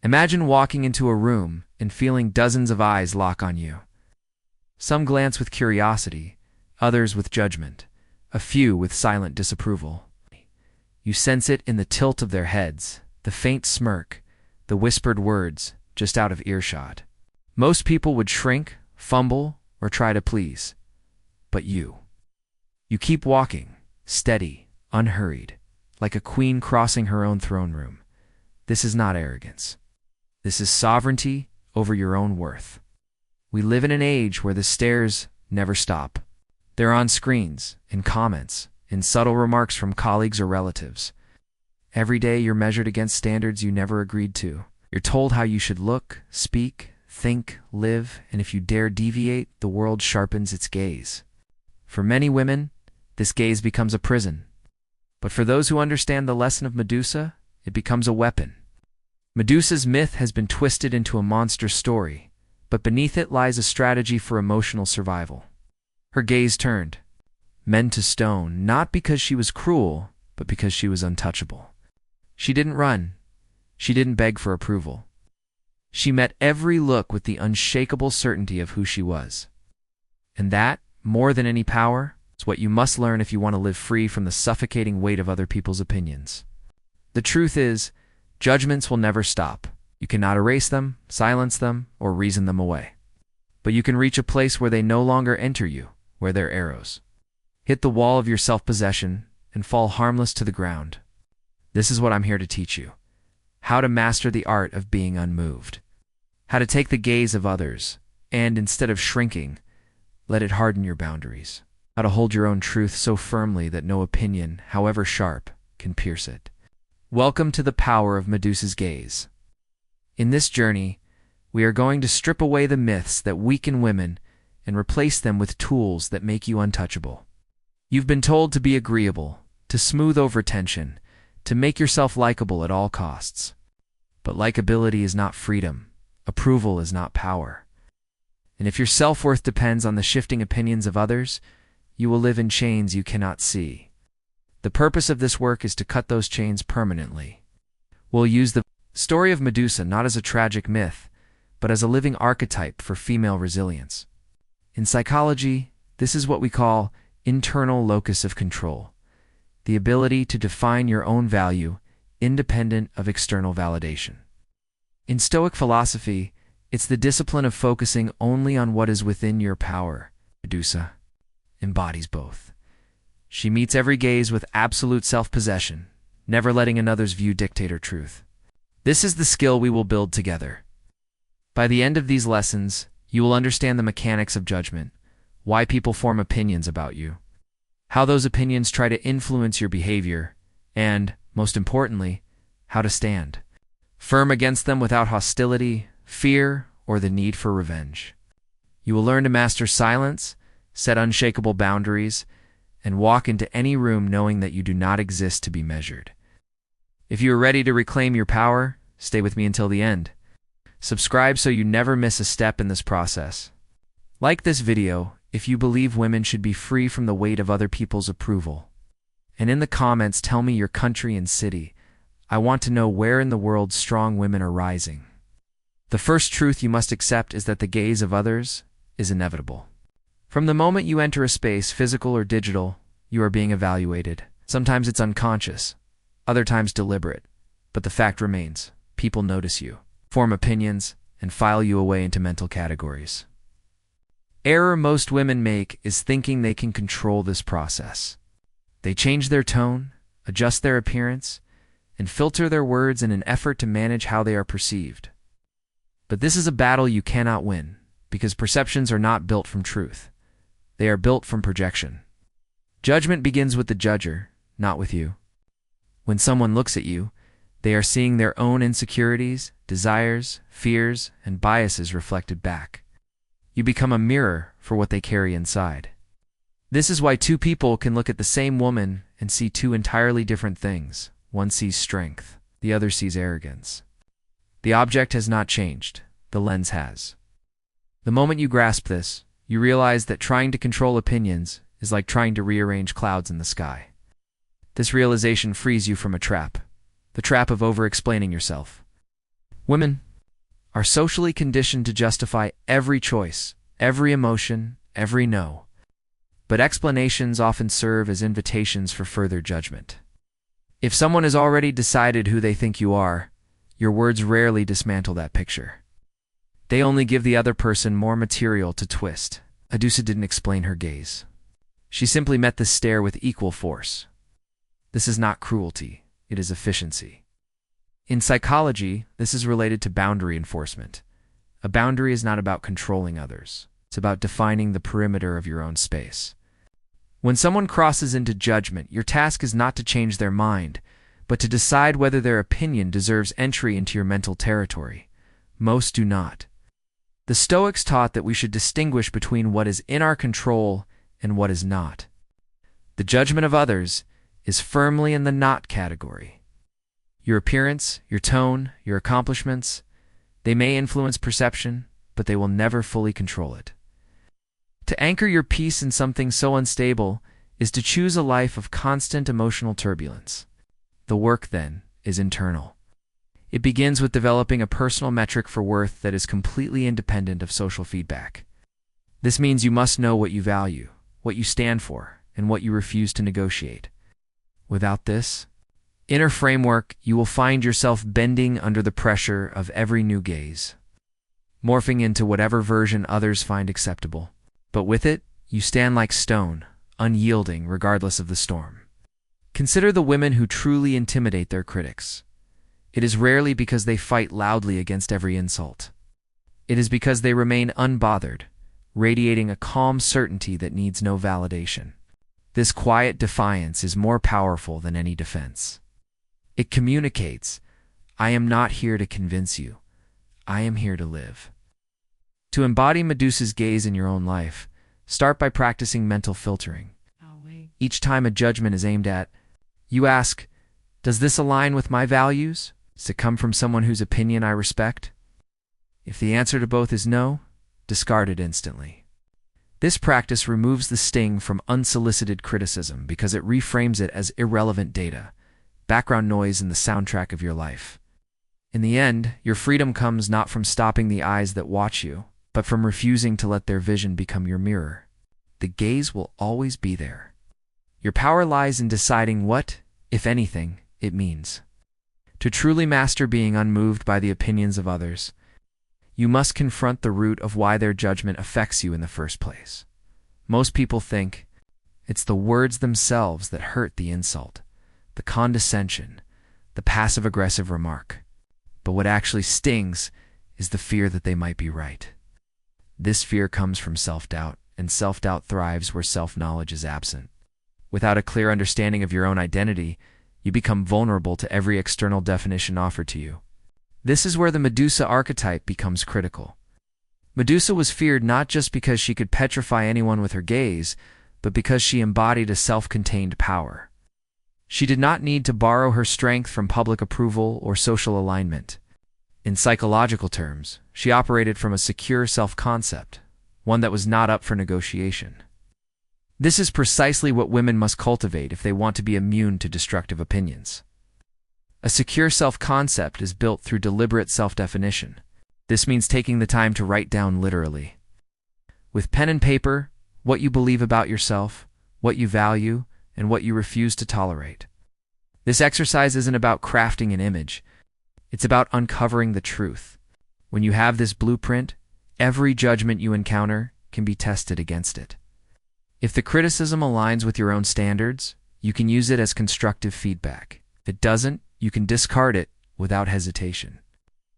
Imagine walking into a room and feeling dozens of eyes lock on you. Some glance with curiosity, others with judgment, a few with silent disapproval. You sense it in the tilt of their heads, the faint smirk, the whispered words just out of earshot. Most people would shrink, fumble, or try to please. But you keep walking, steady, unhurried, like a queen crossing her own throne room. This is not arrogance. This is sovereignty over your own worth. We live in an age where the stares never stop. They're on screens, in comments, in subtle remarks from colleagues or relatives. Every day you're measured against standards you never agreed to. You're told how you should look, speak, think, live, and if you dare deviate, the world sharpens its gaze. For many women, this gaze becomes a prison. But for those who understand the lesson of Medusa, it becomes a weapon. Medusa's myth has been twisted into a monster story, but beneath it lies a strategy for emotional survival. Her gaze turned men to stone, not because she was cruel, but because she was untouchable. She didn't run. She didn't beg for approval. She met every look with the unshakable certainty of who she was. And that, more than any power, is what you must learn if you want to live free from the suffocating weight of other people's opinions. The truth is, judgments will never stop. You cannot erase them, silence them, or reason them away. But you can reach a place where they no longer enter you, where they're arrows. Hit the wall of your self-possession and fall harmless to the ground. This is what I'm here to teach you. How to master the art of being unmoved. How to take the gaze of others, and instead of shrinking, let it harden your boundaries. How to hold your own truth so firmly that no opinion, however sharp, can pierce it. Welcome to the power of Medusa's gaze. In this journey, we are going to strip away the myths that weaken women and replace them with tools that make you untouchable. You've been told to be agreeable, to smooth over tension, to make yourself likable at all costs. But likability is not freedom. Approval is not power. And if your self-worth depends on the shifting opinions of others, you will live in chains you cannot see. The purpose of this work is to cut those chains permanently. We'll use the story of Medusa not as a tragic myth, but as a living archetype for female resilience. In psychology, this is what we call internal locus of control, the ability to define your own value independent of external validation. In Stoic philosophy, it's the discipline of focusing only on what is within your power. Medusa embodies both. She meets every gaze with absolute self-possession, never letting another's view dictate her truth. This is the skill we will build together. By the end of these lessons, you will understand the mechanics of judgment, why people form opinions about you, how those opinions try to influence your behavior, and, most importantly, how to stand firm against them without hostility, fear, or the need for revenge. You will learn to master silence, set unshakable boundaries, and walk into any room knowing that you do not exist to be measured. If you are ready to reclaim your power, stay with me until the end. Subscribe so you never miss a step in this process. Like this video if you believe women should be free from the weight of other people's approval. And in the comments, tell me your country and city. I want to know where in the world strong women are rising. The first truth you must accept is that the gaze of others is inevitable. From the moment you enter a space, physical or digital, you are being evaluated. Sometimes it's unconscious, other times deliberate, but the fact remains, people notice you, form opinions, and file you away into mental categories. Error most women make is thinking they can control this process. They change their tone, adjust their appearance, and filter their words in an effort to manage how they are perceived. But this is a battle you cannot win, because perceptions are not built from truth. They are built from projection. Judgment begins with the judger, not with you. When someone looks at you, they are seeing their own insecurities, desires, fears, and biases reflected back. You become a mirror for what they carry inside. This is why two people can look at the same woman and see two entirely different things. One sees strength, the other sees arrogance. The object has not changed, the lens has. The moment you grasp this, you realize that trying to control opinions is like trying to rearrange clouds in the sky. This realization frees you from a trap, the trap of over-explaining yourself. Women are socially conditioned to justify every choice, every emotion, every no. But explanations often serve as invitations for further judgment. If someone has already decided who they think you are, your words rarely dismantle that picture. They only give the other person more material to twist. Medusa didn't explain her gaze. She simply met the stare with equal force. This is not cruelty, it is efficiency. In psychology, this is related to boundary enforcement. A boundary is not about controlling others. It's about defining the perimeter of your own space. When someone crosses into judgment, your task is not to change their mind, but to decide whether their opinion deserves entry into your mental territory. Most do not. The Stoics taught that we should distinguish between what is in our control and what is not. The judgment of others is firmly in the not category. Your appearance, your tone, your accomplishments, they may influence perception, but they will never fully control it. To anchor your peace in something so unstable is to choose a life of constant emotional turbulence. The work, then, is internal. It begins with developing a personal metric for worth that is completely independent of social feedback. This means you must know what you value, what you stand for, and what you refuse to negotiate. Without this inner framework, you will find yourself bending under the pressure of every new gaze, morphing into whatever version others find acceptable. But with it, you stand like stone, unyielding regardless of the storm. Consider the women who truly intimidate their critics. It is rarely because they fight loudly against every insult. It is because they remain unbothered, radiating a calm certainty that needs no validation. This quiet defiance is more powerful than any defense. It communicates, I am not here to convince you. I am here to live. To embody Medusa's gaze in your own life, start by practicing mental filtering. Each time a judgment is aimed at, you ask, does this align with my values? Does it come from someone whose opinion I respect? If the answer to both is no, discard it instantly. This practice removes the sting from unsolicited criticism because it reframes it as irrelevant data, background noise in the soundtrack of your life. In the end, your freedom comes not from stopping the eyes that watch you, but from refusing to let their vision become your mirror. The gaze will always be there. Your power lies in deciding what, if anything, it means. To truly master being unmoved by the opinions of others, you must confront the root of why their judgment affects you in the first place. Most people think it's the words themselves that hurt the insult, the condescension, the passive-aggressive remark. But what actually stings is the fear that they might be right. This fear comes from self-doubt, and self-doubt thrives where self-knowledge is absent. Without a clear understanding of your own identity, you become vulnerable to every external definition offered to you. This is where the Medusa archetype becomes critical. Medusa was feared not just because she could petrify anyone with her gaze, but because she embodied a self-contained power. She did not need to borrow her strength from public approval or social alignment. In psychological terms, she operated from a secure self-concept, one that was not up for negotiation. This is precisely what women must cultivate if they want to be immune to destructive opinions. A secure self-concept is built through deliberate self-definition. This means taking the time to write down literally, with pen and paper, what you believe about yourself, what you value, and what you refuse to tolerate. This exercise isn't about crafting an image. It's about uncovering the truth. When you have this blueprint, every judgment you encounter can be tested against it. If the criticism aligns with your own standards, you can use it as constructive feedback. If it doesn't, you can discard it without hesitation.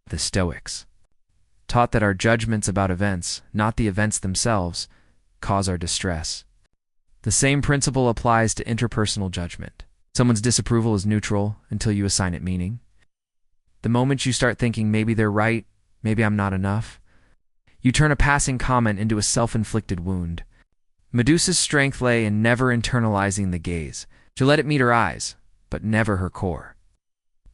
The Stoics taught that our judgments about events, not the events themselves, cause our distress. The same principle applies to interpersonal judgment. Someone's disapproval is neutral until you assign it meaning. The moment you start thinking maybe they're right, maybe I'm not enough, you turn a passing comment into a self-inflicted wound. Medusa's strength lay in never internalizing the gaze. She let it meet her eyes, but never her core.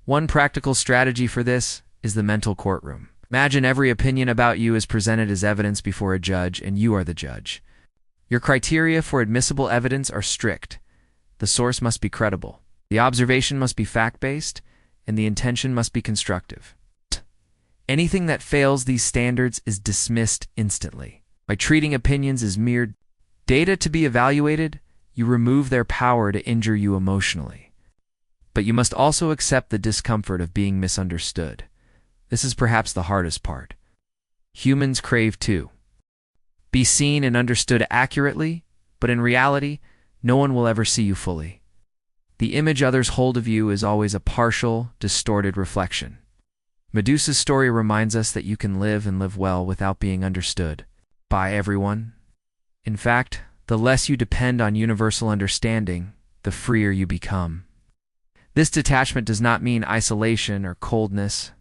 One practical strategy for this is the mental courtroom. Imagine every opinion about you is presented as evidence before a judge, and you are the judge. Your criteria for admissible evidence are strict. The source must be credible. The observation must be fact-based, and the intention must be constructive. Anything that fails these standards is dismissed instantly. By treating opinions as mere data to be evaluated, you remove their power to injure you emotionally. But you must also accept the discomfort of being misunderstood. This is perhaps the hardest part. Humans crave to be seen and understood accurately, but in reality, no one will ever see you fully. The image others hold of you is always a partial, distorted reflection. Medusa's story reminds us that you can live and live well without being understood by everyone. In fact, the less you depend on universal understanding, the freer you become. This detachment does not mean isolation or coldness.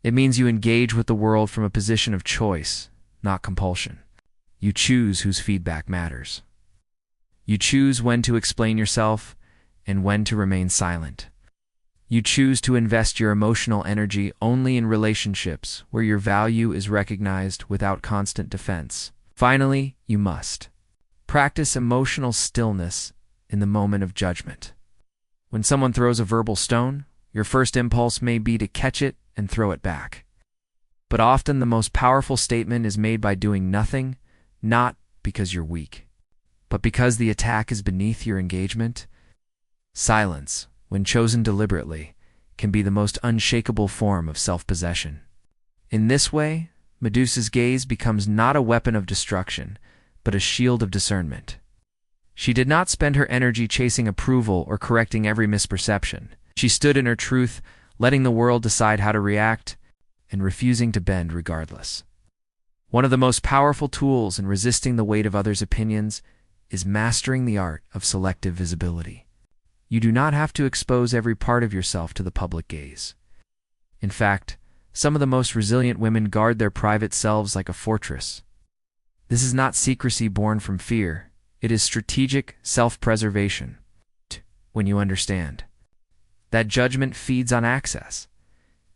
It means you engage with the world from a position of choice, not compulsion. You choose whose feedback matters. You choose when to explain yourself and when to remain silent. You choose to invest your emotional energy only in relationships where your value is recognized without constant defense. Finally, you must practice emotional stillness in the moment of judgment. When someone throws a verbal stone, your first impulse may be to catch it and throw it back. But often the most powerful statement is made by doing nothing, not because you're weak, but because the attack is beneath your engagement. Silence, when chosen deliberately, can be the most unshakable form of self-possession. In this way, Medusa's gaze becomes not a weapon of destruction, but a shield of discernment. She did not spend her energy chasing approval or correcting every misperception. She stood in her truth, letting the world decide how to react, and refusing to bend regardless. One of the most powerful tools in resisting the weight of others' opinions is mastering the art of selective visibility. You do not have to expose every part of yourself to the public gaze. In fact, some of the most resilient women guard their private selves like a fortress. This is not secrecy born from fear. It is strategic self-preservation. When you understand that judgment feeds on access,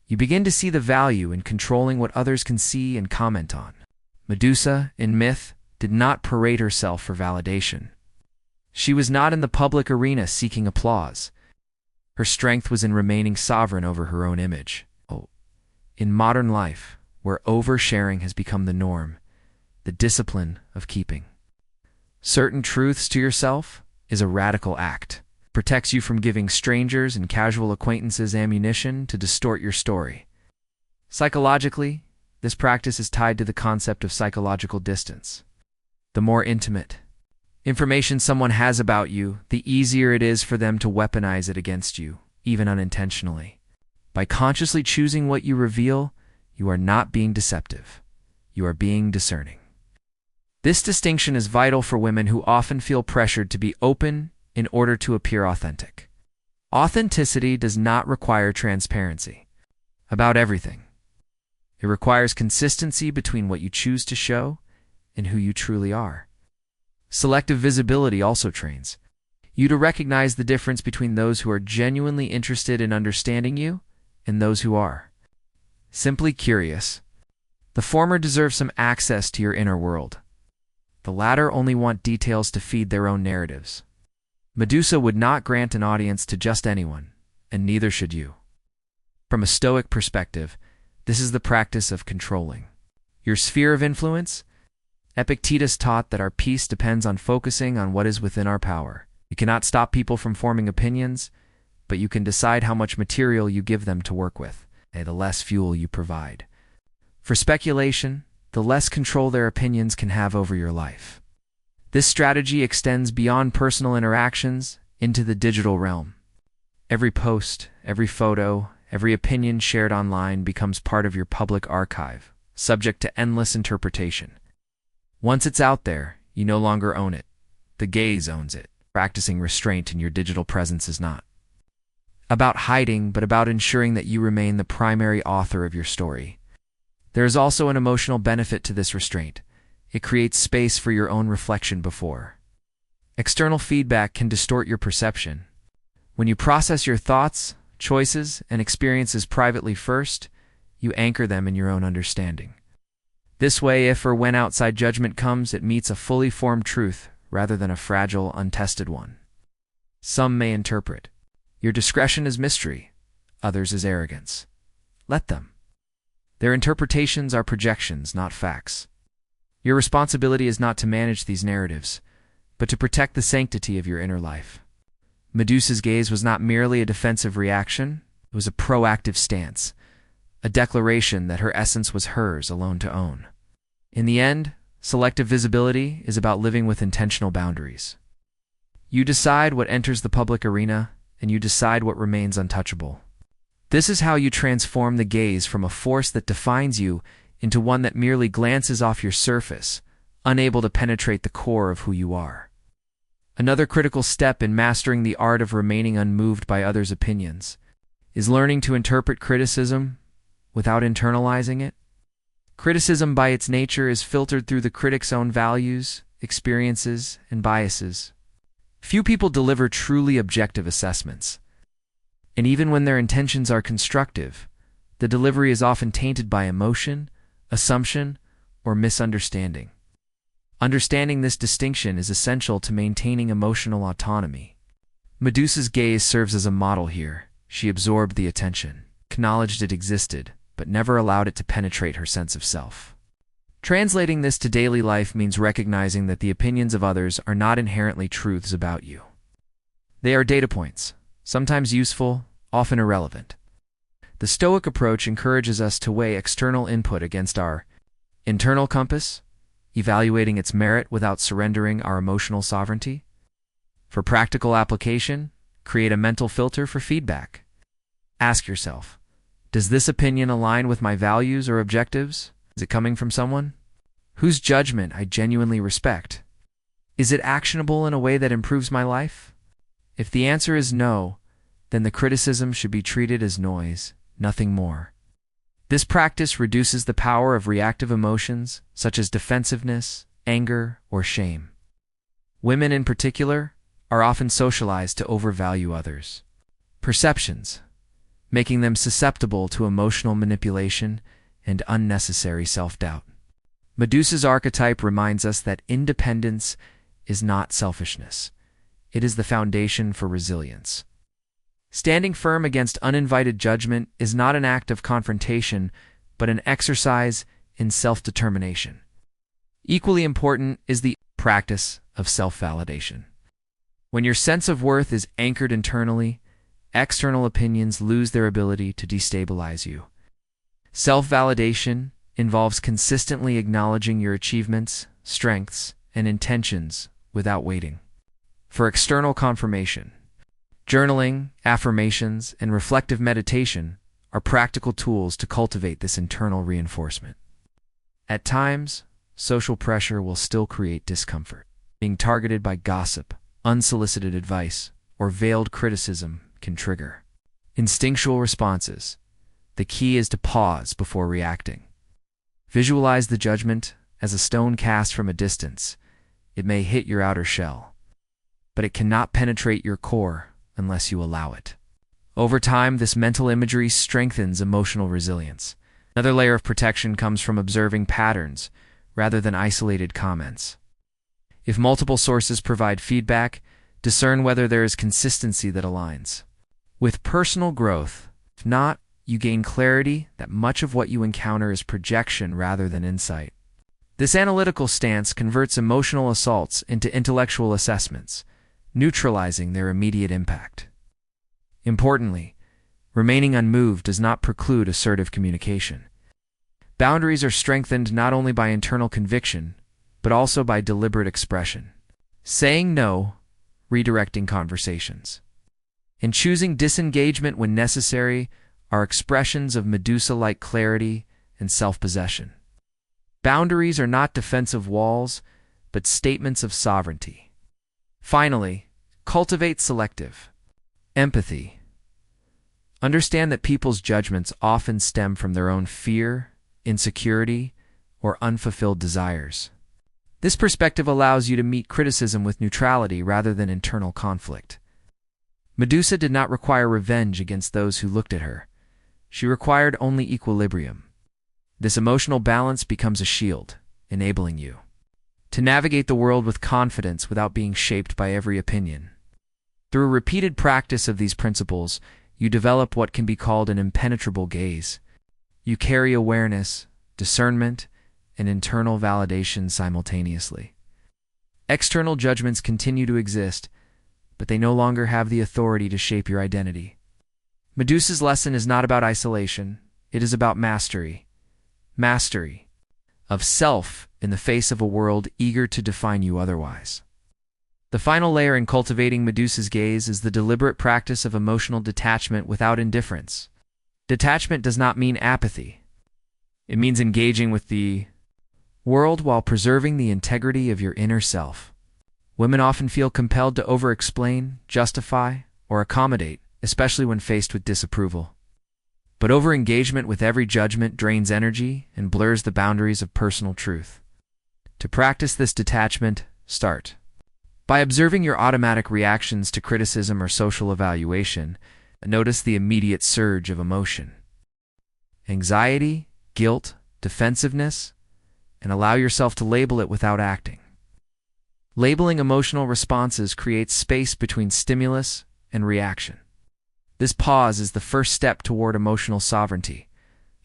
you begin to see the value in controlling what others can see and comment on. Medusa, in myth, did not parade herself for validation. She was not in the public arena seeking applause. Her strength was in remaining sovereign over her own image. In modern life, where oversharing has become the norm, the discipline of keeping certain truths to yourself is a radical act. It protects you from giving strangers and casual acquaintances ammunition to distort your story. Psychologically, this practice is tied to the concept of psychological distance. The more intimate information someone has about you, the easier it is for them to weaponize it against you, even unintentionally. By consciously choosing what you reveal, you are not being deceptive. You are being discerning. This distinction is vital for women who often feel pressured to be open in order to appear authentic. Authenticity does not require transparency about everything. It requires consistency between what you choose to show and who you truly are. Selective visibility also trains you to recognize the difference between those who are genuinely interested in understanding you and those who are simply curious. The former deserve some access to your inner world. The latter only want details to feed their own narratives. Medusa would not grant an audience to just anyone, and neither should you. From a Stoic perspective, this is the practice of controlling your sphere of influence. Epictetus taught that our peace depends on focusing on what is within our power. You cannot stop people from forming opinions, but you can decide how much material you give them to work with, and the less fuel you provide for speculation, the less control their opinions can have over your life. This strategy extends beyond personal interactions into the digital realm. Every post, every photo, every opinion shared online becomes part of your public archive, subject to endless interpretation. Once it's out there, you no longer own it. The gaze owns it. Practicing restraint in your digital presence is not about hiding, but about ensuring that you remain the primary author of your story. There is also an emotional benefit to this restraint. It creates space for your own reflection before external feedback can distort your perception. When you process your thoughts, choices, and experiences privately first, you anchor them in your own understanding. This way, if or when outside judgment comes, it meets a fully formed truth rather than a fragile, untested one. Some may interpret your discretion as mystery, others as arrogance. Let them. Their interpretations are projections, not facts. Your responsibility is not to manage these narratives, but to protect the sanctity of your inner life. Medusa's gaze was not merely a defensive reaction, it was a proactive stance, a declaration that her essence was hers alone to own. In the end, selective visibility is about living with intentional boundaries. You decide what enters the public arena, and you decide what remains untouchable. This is how you transform the gaze from a force that defines you into one that merely glances off your surface, unable to penetrate the core of who you are. Another critical step in mastering the art of remaining unmoved by others' opinions is learning to interpret criticism without internalizing it. Criticism by its nature is filtered through the critic's own values, experiences, and biases. Few people deliver truly objective assessments, and even when their intentions are constructive, the delivery is often tainted by emotion, assumption, or misunderstanding. Understanding this distinction is essential to maintaining emotional autonomy. Medusa's gaze serves as a model here. She absorbed the attention, acknowledged it existed, but never allowed it to penetrate her sense of self. Translating this to daily life means recognizing that the opinions of others are not inherently truths about you. They are data points, sometimes useful, often irrelevant. The Stoic approach encourages us to weigh external input against our internal compass, evaluating its merit without surrendering our emotional sovereignty. For practical application, create a mental filter for feedback. Ask yourself, does this opinion align with my values or objectives? Is it coming from someone whose judgment I genuinely respect? Is it actionable in a way that improves my life? If the answer is no, then the criticism should be treated as noise, nothing more. This practice reduces the power of reactive emotions such as defensiveness, anger, or shame. Women in particular are often socialized to overvalue others' perceptions, making them susceptible to emotional manipulation and unnecessary self-doubt. Medusa's archetype reminds us that independence is not selfishness. It is the foundation for resilience. Standing firm against uninvited judgment is not an act of confrontation, but an exercise in self-determination. Equally important is the practice of self-validation. When your sense of worth is anchored internally, external opinions lose their ability to destabilize you. Self-validation involves consistently acknowledging your achievements, strengths, and intentions without waiting for external confirmation. Journaling, affirmations, and reflective meditation are practical tools to cultivate this internal reinforcement. At times, social pressure will still create discomfort. Being targeted by gossip, unsolicited advice, or veiled criticism can trigger instinctual responses. The key is to pause before reacting. Visualize the judgment as a stone cast from a distance. It may hit your outer shell, but it cannot penetrate your core unless you allow it. Over time, this mental imagery strengthens emotional resilience. Another layer of protection comes from observing patterns rather than isolated comments. If multiple sources provide feedback, discern whether there is consistency that aligns with personal growth. If not, you gain clarity that much of what you encounter is projection rather than insight. This analytical stance converts emotional assaults into intellectual assessments, neutralizing their immediate impact. Importantly, remaining unmoved does not preclude assertive communication. Boundaries are strengthened not only by internal conviction, but also by deliberate expression. Saying no, redirecting conversations, and choosing disengagement when necessary are expressions of Medusa-like clarity and self-possession. Boundaries are not defensive walls, but statements of sovereignty. Finally, cultivate selective empathy. Understand that people's judgments often stem from their own fear, insecurity, or unfulfilled desires. This perspective allows you to meet criticism with neutrality rather than internal conflict. Medusa did not require revenge against those who looked at her. She required only equilibrium. This emotional balance becomes a shield, enabling you to navigate the world with confidence without being shaped by every opinion. Through repeated practice of these principles, you develop what can be called an impenetrable gaze. You carry awareness, discernment, and internal validation simultaneously. External judgments continue to exist, but they no longer have the authority to shape your identity. Medusa's lesson is not about isolation, it is about mastery. Mastery of self in the face of a world eager to define you otherwise. The final layer in cultivating Medusa's gaze is the deliberate practice of emotional detachment without indifference. Detachment does not mean apathy. It means engaging with the world while preserving the integrity of your inner self. Women often feel compelled to over-explain, justify, or accommodate, especially when faced with disapproval. But over-engagement with every judgment drains energy and blurs the boundaries of personal truth. To practice this detachment, start by observing your automatic reactions to criticism or social evaluation. Notice the immediate surge of emotion. Anxiety, guilt, defensiveness, and allow yourself to label it without acting. Labeling emotional responses creates space between stimulus and reaction. This pause is the first step toward emotional sovereignty,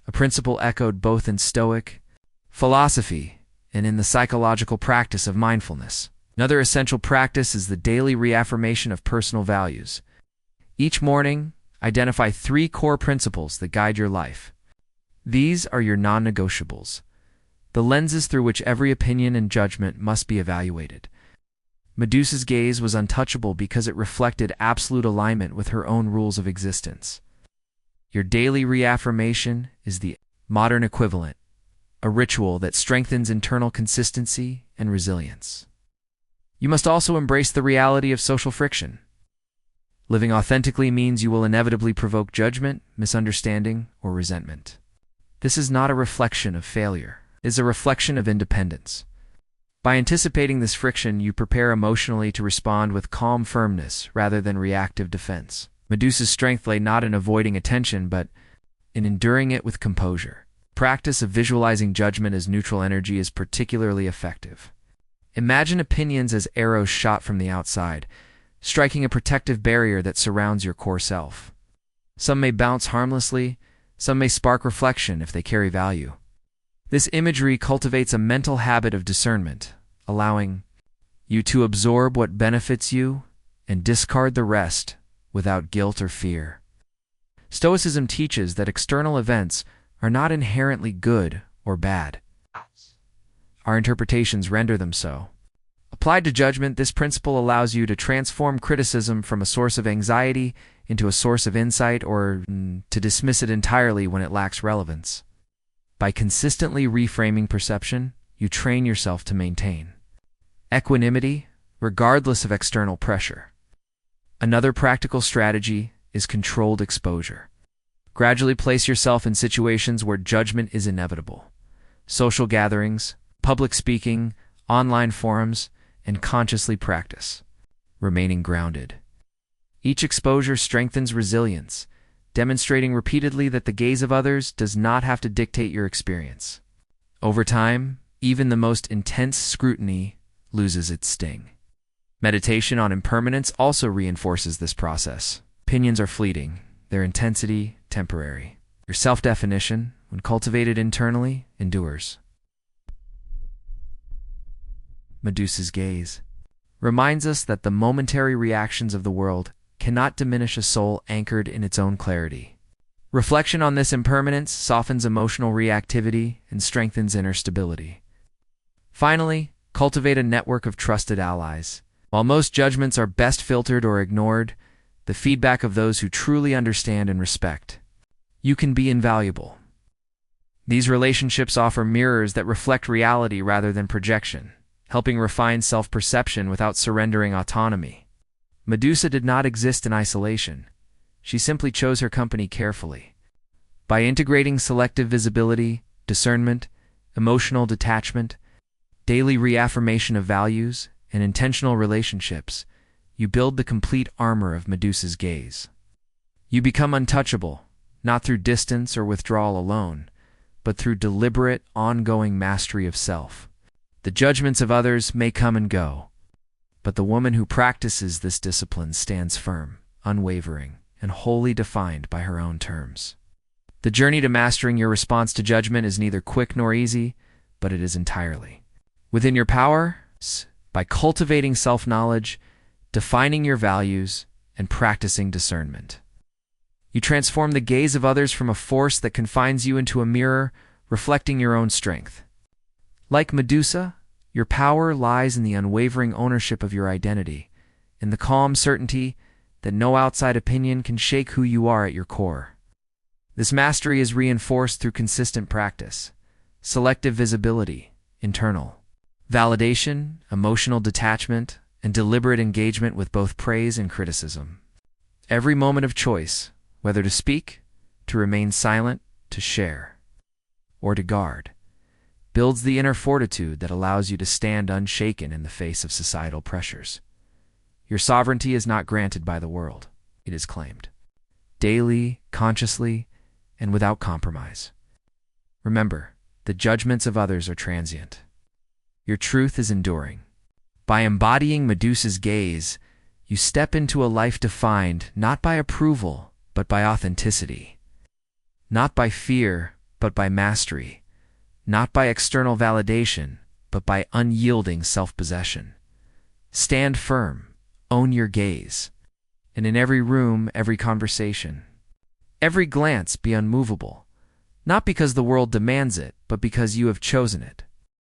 a principle echoed both in Stoic philosophy and in the psychological practice of mindfulness. Another essential practice is the daily reaffirmation of personal values. Each morning, identify 3 core principles that guide your life. These are your non-negotiables, the lenses through which every opinion and judgment must be evaluated. Medusa's gaze was untouchable because it reflected absolute alignment with her own rules of existence. Your daily reaffirmation is the modern equivalent, a ritual that strengthens internal consistency and resilience. You must also embrace the reality of social friction. Living authentically means you will inevitably provoke judgment, misunderstanding, or resentment. This is not a reflection of failure. It is a reflection of independence. By anticipating this friction, you prepare emotionally to respond with calm firmness rather than reactive defense. Medusa's strength lay not in avoiding attention, but in enduring it with composure. Practice of visualizing judgment as neutral energy is particularly effective. Imagine opinions as arrows shot from the outside, striking a protective barrier that surrounds your core self. Some may bounce harmlessly, some may spark reflection if they carry value. This imagery cultivates a mental habit of discernment, allowing you to absorb what benefits you and discard the rest without guilt or fear. Stoicism teaches that external events are not inherently good or bad. Our interpretations render them so. Applied to judgment, this principle allows you to transform criticism from a source of anxiety into a source of insight, or to dismiss it entirely when it lacks relevance. By consistently reframing perception, you train yourself to maintain equanimity, regardless of external pressure. Another practical strategy is controlled exposure. Gradually place yourself in situations where judgment is inevitable. Social gatherings, public speaking, online forums, and consciously practice remaining grounded. Each exposure strengthens resilience, demonstrating repeatedly that the gaze of others does not have to dictate your experience. Over time, even the most intense scrutiny loses its sting. Meditation on impermanence also reinforces this process. Opinions are fleeting, their intensity temporary. Your self-definition, when cultivated internally, endures. Medusa's gaze reminds us that the momentary reactions of the world cannot diminish a soul anchored in its own clarity. Reflection on this impermanence softens emotional reactivity and strengthens inner stability. Finally, cultivate a network of trusted allies. While most judgments are best filtered or ignored, the feedback of those who truly understand and respect you can be invaluable. These relationships offer mirrors that reflect reality rather than projection, helping refine self-perception without surrendering autonomy. Medusa did not exist in isolation. She simply chose her company carefully. By integrating selective visibility, discernment, emotional detachment, daily reaffirmation of values, and intentional relationships, you build the complete armor of Medusa's gaze. You become untouchable, not through distance or withdrawal alone, but through deliberate, ongoing mastery of self. The judgments of others may come and go, but the woman who practices this discipline stands firm, unwavering, and wholly defined by her own terms. The journey to mastering your response to judgment is neither quick nor easy, but it is entirely within your power. By cultivating self-knowledge, defining your values, and practicing discernment, you transform the gaze of others from a force that confines you into a mirror reflecting your own strength. Like Medusa, your power lies in the unwavering ownership of your identity, in the calm certainty that no outside opinion can shake who you are at your core. This mastery is reinforced through consistent practice, selective visibility, internal validation, emotional detachment, and deliberate engagement with both praise and criticism. Every moment of choice, whether to speak, to remain silent, to share, or to guard, builds the inner fortitude that allows you to stand unshaken in the face of societal pressures. Your sovereignty is not granted by the world. It is claimed. Daily, consciously, and without compromise. Remember, the judgments of others are transient. Your truth is enduring. By embodying Medusa's gaze, you step into a life defined not by approval, but by authenticity. Not by fear, but by mastery. Not by external validation, but by unyielding self-possession. Stand firm, own your gaze, and in every room, every conversation, every glance be unmovable, not because the world demands it, but because you have chosen it.